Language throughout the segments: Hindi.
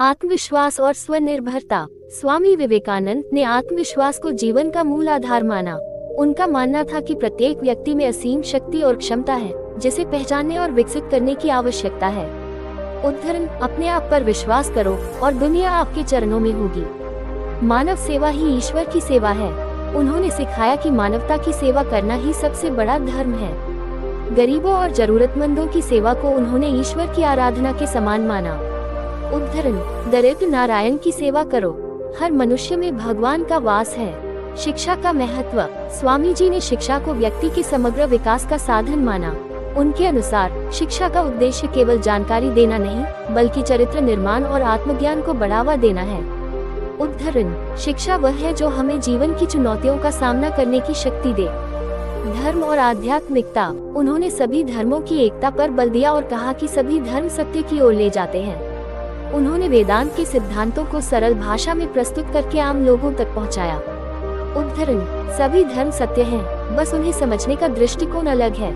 आत्मविश्वास और स्वनिर्भरता। स्वामी विवेकानंद ने आत्मविश्वास को जीवन का मूल आधार माना। उनका मानना था कि प्रत्येक व्यक्ति में असीम शक्ति और क्षमता है, जिसे पहचानने और विकसित करने की आवश्यकता है। उदाहरण, अपने आप पर विश्वास करो और दुनिया आपके चरणों में होगी। मानव सेवा ही ईश्वर की सेवा है। उन्होंने सिखाया कि मानवता की सेवा करना ही सबसे बड़ा धर्म है। गरीबों और जरूरतमंदों की सेवा को उन्होंने ईश्वर की आराधना के समान माना। उदाहरण, दरिद्र नारायण की सेवा करो। हर मनुष्य में भगवान का वास है। शिक्षा का महत्व। स्वामी जी ने शिक्षा को व्यक्ति के समग्र विकास का साधन माना। उनके अनुसार शिक्षा का उद्देश्य केवल जानकारी देना नहीं, बल्कि चरित्र निर्माण और आत्मज्ञान को बढ़ावा देना है। उदाहरण, शिक्षा वह है जो हमें जीवन की चुनौतियों का सामना करने की शक्ति दे। धर्म और आध्यात्मिकता। उन्होंने सभी धर्मों की एकता पर बल दिया और कहा कि सभी धर्म सत्य की ओर ले जाते हैं। उन्होंने वेदांत के सिद्धांतों को सरल भाषा में प्रस्तुत करके आम लोगों तक पहुंचाया। उदाहरण, सभी धर्म सत्य हैं, बस उन्हें समझने का दृष्टिकोण अलग है।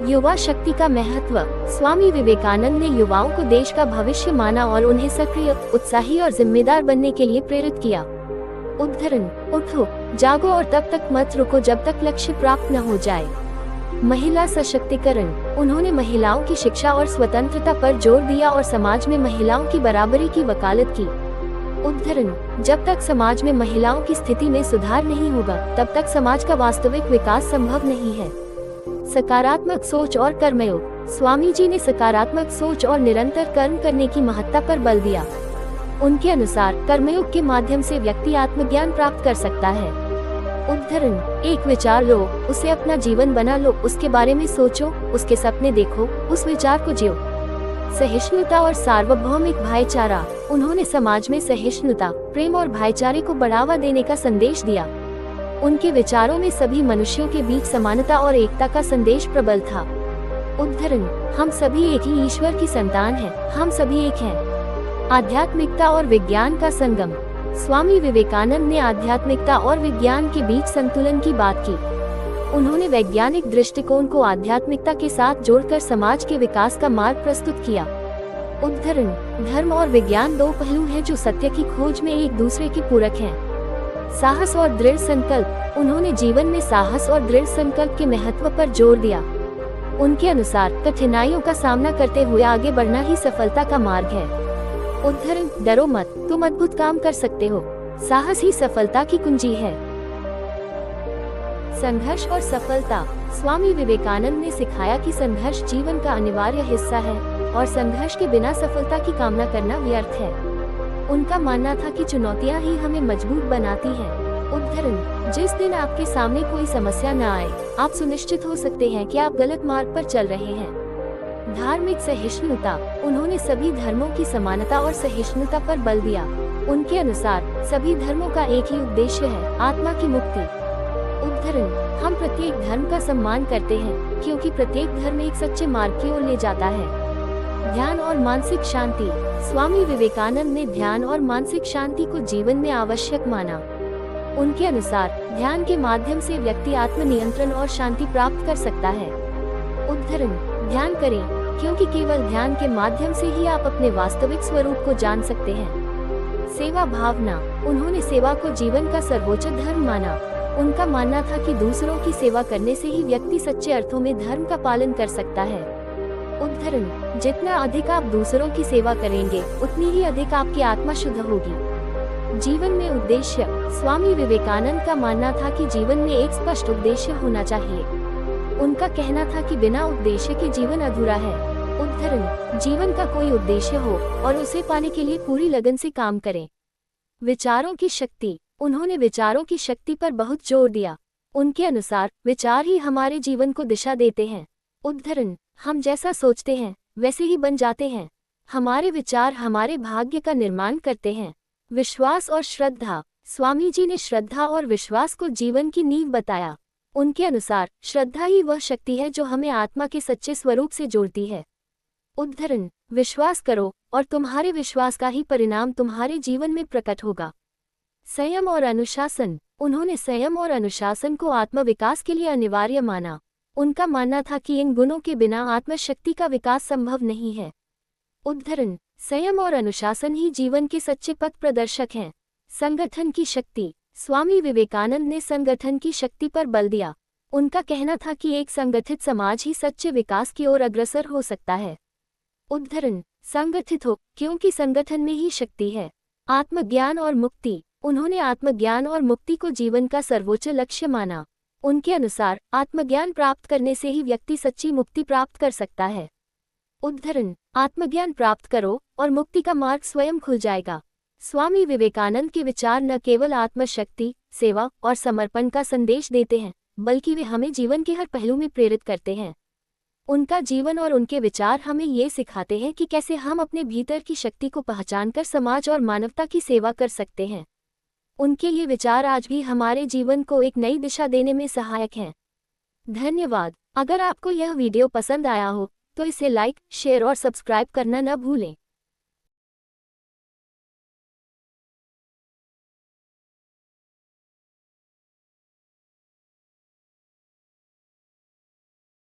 युवा शक्ति का महत्व। स्वामी विवेकानंद ने युवाओं को देश का भविष्य माना और उन्हें सक्रिय, उत्साही और जिम्मेदार बनने के लिए प्रेरित किया। उदाहरण, उठो, जागो और तब तक मत रुको जब तक लक्ष्य प्राप्त न हो जाए। महिला सशक्तिकरण। उन्होंने महिलाओं की शिक्षा और स्वतंत्रता पर जोर दिया और समाज में महिलाओं की बराबरी की वकालत की। उदाहरण, जब तक समाज में महिलाओं की स्थिति में सुधार नहीं होगा, तब तक समाज का वास्तविक विकास संभव नहीं है। सकारात्मक सोच और कर्मयोग। स्वामी जी ने सकारात्मक सोच और निरंतर कर्म करने की महत्ता पर बल दिया। उनके अनुसार कर्मयोग के माध्यम से व्यक्ति आत्मज्ञान प्राप्त कर सकता है। उदाहरण, एक विचार लो, उसे अपना जीवन बना लो, उसके बारे में सोचो, उसके सपने देखो, उस विचार को जियो। सहिष्णुता और सार्वभौमिक भाईचारा। उन्होंने समाज में सहिष्णुता, प्रेम और भाईचारे को बढ़ावा देने का संदेश दिया। उनके विचारों में सभी मनुष्यों के बीच समानता और एकता का संदेश प्रबल था। उदाहरण, हम सभी एक ही ईश्वर की संतान हैं, हम सभी एक हैं। आध्यात्मिकता और विज्ञान का संगम। स्वामी विवेकानंद ने आध्यात्मिकता और विज्ञान के बीच संतुलन की बात की। उन्होंने वैज्ञानिक दृष्टिकोण को आध्यात्मिकता के साथ जोड़कर समाज के विकास का मार्ग प्रस्तुत किया। उदाहरण, धर्म और विज्ञान दो पहलू हैं जो सत्य की खोज में एक दूसरे के पूरक हैं। साहस और दृढ़ संकल्प। उन्होंने जीवन में साहस और दृढ़ संकल्प के महत्व पर जोर दिया। उनके अनुसार कठिनाइयों का सामना करते हुए आगे बढ़ना ही सफलता का मार्ग है। उदाहरण, डरो मत, तुम अद्भुत काम कर सकते हो। साहस ही सफलता की कुंजी है। संघर्ष और सफलता। स्वामी विवेकानंद ने सिखाया कि संघर्ष जीवन का अनिवार्य हिस्सा है और संघर्ष के बिना सफलता की कामना करना व्यर्थ है। उनका मानना था कि चुनौतियां ही हमें मजबूत बनाती हैं। उदाहरण, जिस दिन आपके सामने कोई समस्या न आए, आप सुनिश्चित हो सकते हैं कि आप गलत मार्ग पर चल रहे हैं। धार्मिक सहिष्णुता। उन्होंने सभी धर्मों की समानता और सहिष्णुता पर बल दिया। उनके अनुसार सभी धर्मों का एक ही उद्देश्य है, आत्मा की मुक्ति। उदाहरण, हम प्रत्येक धर्म का सम्मान करते हैं, क्योंकि प्रत्येक धर्म एक सच्चे मार्ग की ओर ले जाता है। ध्यान और मानसिक शांति। स्वामी विवेकानंद ने ध्यान और मानसिक शांति को जीवन में आवश्यक माना। उनके अनुसार ध्यान के माध्यम से व्यक्ति आत्मनियंत्रण और शांति प्राप्त कर सकता है। उदाहरण, ध्यान करें, क्योंकि केवल ध्यान के माध्यम से ही आप अपने वास्तविक स्वरूप को जान सकते हैं। सेवा भावना। उन्होंने सेवा को जीवन का सर्वोच्च धर्म माना। उनका मानना था कि दूसरों की सेवा करने से ही व्यक्ति सच्चे अर्थों में धर्म का पालन कर सकता है। उदाहरण, जितना अधिक आप दूसरों की सेवा करेंगे, उतनी ही अधिक आपकी आत्मा शुद्ध होगी। जीवन में उद्देश्य। स्वामी विवेकानंद का मानना था कि जीवन में एक स्पष्ट उद्देश्य होना चाहिए। उनका कहना था कि बिना उद्देश्य के जीवन अधूरा है। उदाहरण, जीवन का कोई उद्देश्य हो और उसे पाने के लिए पूरी लगन से काम करें। विचारों की शक्ति। उन्होंने विचारों की शक्ति पर बहुत जोर दिया। उनके अनुसार विचार ही हमारे जीवन को दिशा देते हैं। उदाहरण, हम जैसा सोचते हैं वैसे ही बन जाते हैं। हमारे विचार हमारे भाग्य का निर्माण करते हैं। विश्वास और श्रद्धा। स्वामी जी ने श्रद्धा और विश्वास को जीवन की नींव बताया। उनके अनुसार श्रद्धा ही वह शक्ति है जो हमें आत्मा के सच्चे स्वरूप से जोड़ती है। उदाहरण, विश्वास करो और तुम्हारे विश्वास का ही परिणाम तुम्हारे जीवन में प्रकट होगा। संयम और अनुशासन। उन्होंने संयम और अनुशासन को आत्मविकास के लिए अनिवार्य माना। उनका मानना था कि इन गुणों के बिना आत्मशक्ति का विकास संभव नहीं है। उदाहरण, संयम और अनुशासन ही जीवन के सच्चे पथ प्रदर्शक हैं। संगठन की शक्ति। स्वामी विवेकानंद ने संगठन की शक्ति पर बल दिया। उनका कहना था कि एक संगठित समाज ही सच्चे विकास की ओर अग्रसर हो सकता है। उदाहरण, संगठित हो क्योंकि संगठन में ही शक्ति है। आत्मज्ञान और मुक्ति। उन्होंने आत्मज्ञान और मुक्ति को जीवन का सर्वोच्च लक्ष्य माना। उनके अनुसार आत्मज्ञान प्राप्त करने से ही व्यक्ति सच्ची मुक्ति प्राप्त कर सकता है। उदाहरण, आत्मज्ञान प्राप्त करो और मुक्ति का मार्ग स्वयं खुल जाएगा। स्वामी विवेकानंद के विचार न केवल आत्मशक्ति, सेवा और समर्पण का संदेश देते हैं, बल्कि वे हमें जीवन के हर पहलू में प्रेरित करते हैं। उनका जीवन और उनके विचार हमें ये सिखाते हैं कि कैसे हम अपने भीतर की शक्ति को पहचानकर समाज और मानवता की सेवा कर सकते हैं। उनके ये विचार आज भी हमारे जीवन को एक नई दिशा देने में सहायक हैं। धन्यवाद। अगर आपको यह वीडियो पसंद आया हो तो इसे लाइक, शेयर और सब्सक्राइब करना न भूलें।